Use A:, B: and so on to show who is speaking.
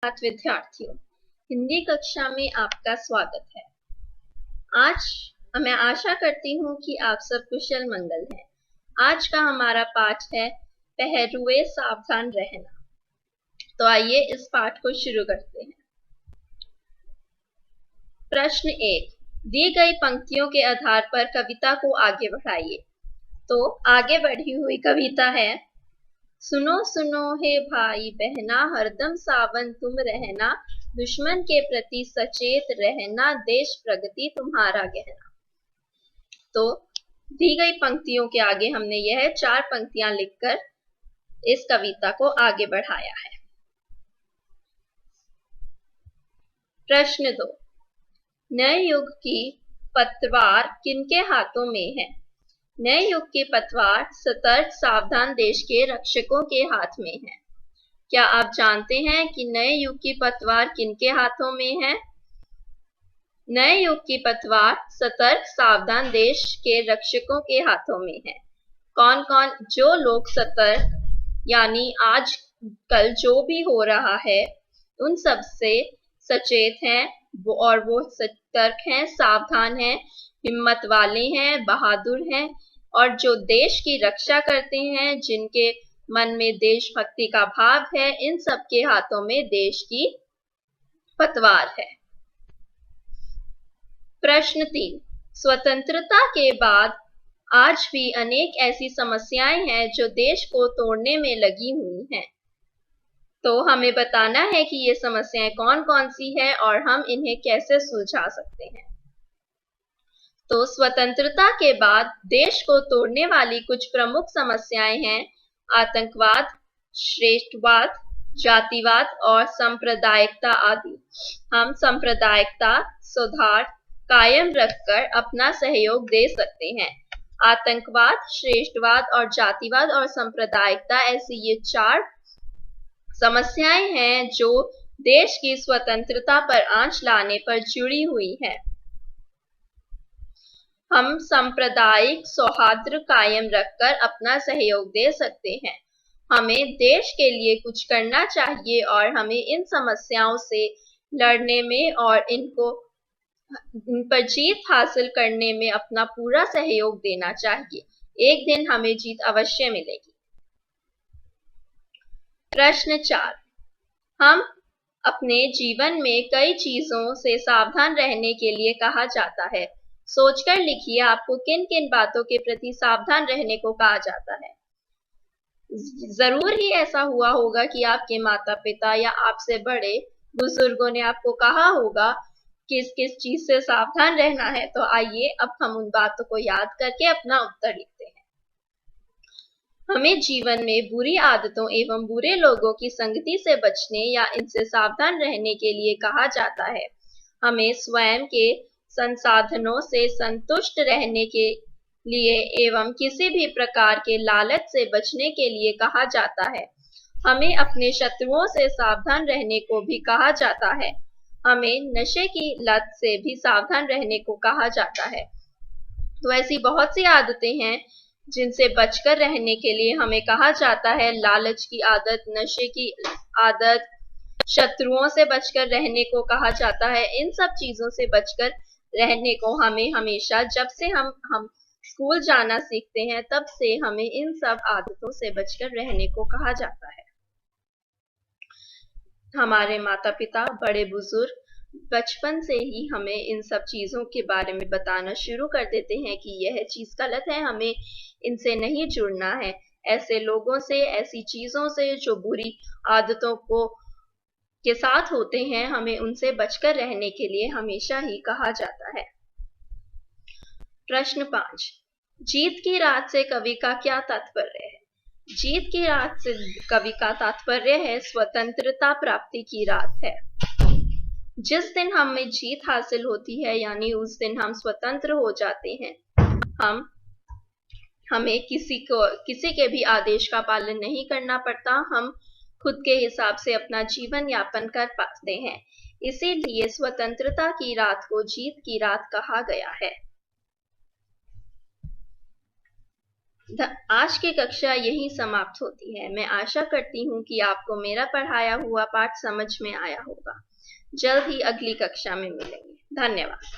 A: विद्यार्थियों, हिंदी कक्षा में आपका स्वागत है। आज मैं आशा करती हूँ कि आप सब कुशल मंगल हैं। आज का हमारा पाठ है पहरुए सावधान रहना। तो आइए इस पाठ को शुरू करते हैं। प्रश्न 1, दी गई पंक्तियों के आधार पर कविता को आगे बढ़ाइए। तो आगे बढ़ी हुई कविता है, सुनो सुनो हे भाई बहना, हरदम सावन तुम रहना, दुश्मन के प्रति सचेत रहना, देश प्रगति तुम्हारा गहना। तो दी गई पंक्तियों के आगे हमने यह 4 पंक्तियां लिखकर इस कविता को आगे बढ़ाया है। प्रश्न 2, नए युग की पतवार किनके हाथों में है? नए युग की पतवार सतर्क सावधान देश के रक्षकों के हाथ में है। क्या आप जानते हैं कि नए युग की पतवार किनके हाथों में है? नए युग की पतवार सतर्क सावधान देश के रक्षकों के हाथों में है। कौन कौन? जो लोग सतर्क यानी आज कल जो भी हो रहा है उन सब से सचेत हैं और वो सतर्क हैं, सावधान हैं, हिम्मत वाले हैं, बहादुर हैं और जो देश की रक्षा करते हैं, जिनके मन में देशभक्ति का भाव है, इन सब के हाथों में देश की पतवार है। प्रश्न 3, स्वतंत्रता के बाद आज भी अनेक ऐसी समस्याएं हैं जो देश को तोड़ने में लगी हुई हैं। तो हमें बताना है कि ये समस्याएं कौन कौन सी है और हम इन्हें कैसे सुलझा सकते हैं। तो स्वतंत्रता के बाद देश को तोड़ने वाली कुछ प्रमुख समस्याएं हैं आतंकवाद, श्रेष्ठवाद, जातिवाद और सांप्रदायिकता आदि। हम सांप्रदायिकता सुधार कायम रखकर अपना सहयोग दे सकते हैं। आतंकवाद, श्रेष्ठवाद और जातिवाद और सांप्रदायिकता ऐसी ये 4 समस्याएं हैं जो देश की स्वतंत्रता पर आंच लाने पर जुड़ी हुई है। हम सांप्रदायिक सौहार्द कायम रखकर अपना सहयोग दे सकते हैं। हमें देश के लिए कुछ करना चाहिए और हमें इन समस्याओं से लड़ने में और इन पर जीत हासिल करने में अपना पूरा सहयोग देना चाहिए। एक दिन हमें जीत अवश्य मिलेगी। प्रश्न 4, हम अपने जीवन में कई चीजों से सावधान रहने के लिए कहा जाता है। सोचकर लिखिए आपको किन किन बातों के प्रति सावधान रहने को कहा जाता है। जरूर ही ऐसा हुआ होगा कि आपके माता पिता या आपसे बड़े बुजुर्गों ने आपको कहा होगा किस किस चीज से सावधान रहना है। तो आइए अब हम उन बातों को याद करके अपना उत्तर लिखते हैं। हमें जीवन में बुरी आदतों एवं बुरे लोगों की संगति से बचने या इनसे सावधान रहने के लिए कहा जाता है। हमें स्वयं के संसाधनों से संतुष्ट रहने के लिए एवं किसी भी प्रकार के लालच से बचने के लिए कहा जाता है। हमें अपने शत्रुओं से सावधान रहने को भी कहा जाता है। हमें नशे की लत से भी सावधान रहने को कहा जाता है। तो ऐसी बहुत सी आदतें हैं जिनसे बचकर रहने के लिए हमें कहा जाता है। लालच की आदत, नशे की आदत, शत्रुओं से बचकर रहने को कहा जाता है। इन सब चीजों से बचकर रहने को हमें हमेशा, जब से हम स्कूल जाना सीखते हैं तब से हमें इन सब आदतों से बचकर रहने को कहा जाता है। हमारे माता पिता, बड़े बुजुर्ग बचपन से ही हमें इन सब चीजों के बारे में बताना शुरू कर देते हैं कि यह चीज गलत है, हमें इनसे नहीं जुड़ना है। ऐसे लोगों से, ऐसी चीजों से जो बुरी आदतों के साथ होते हैं, हमें उनसे बचकर रहने के लिए हमेशा ही कहा जाता है। प्रश्न 5, जीत की रात से कवि का क्या तात्पर्य है? जीत की रात से कवि का तात्पर्य है स्वतंत्रता प्राप्ति की रात है। जिस दिन हमें जीत हासिल होती है यानी उस दिन हम स्वतंत्र हो जाते हैं। हमें किसी के भी आदेश का पालन नहीं करना पड़ता। हम खुद के हिसाब से अपना जीवन यापन कर पाते हैं। इसीलिए स्वतंत्रता की रात को जीत की रात कहा गया है। आज की कक्षा यहीं समाप्त होती है। मैं आशा करती हूँ कि आपको मेरा पढ़ाया हुआ पाठ समझ में आया होगा। जल्द ही अगली कक्षा में मिलेंगे। धन्यवाद।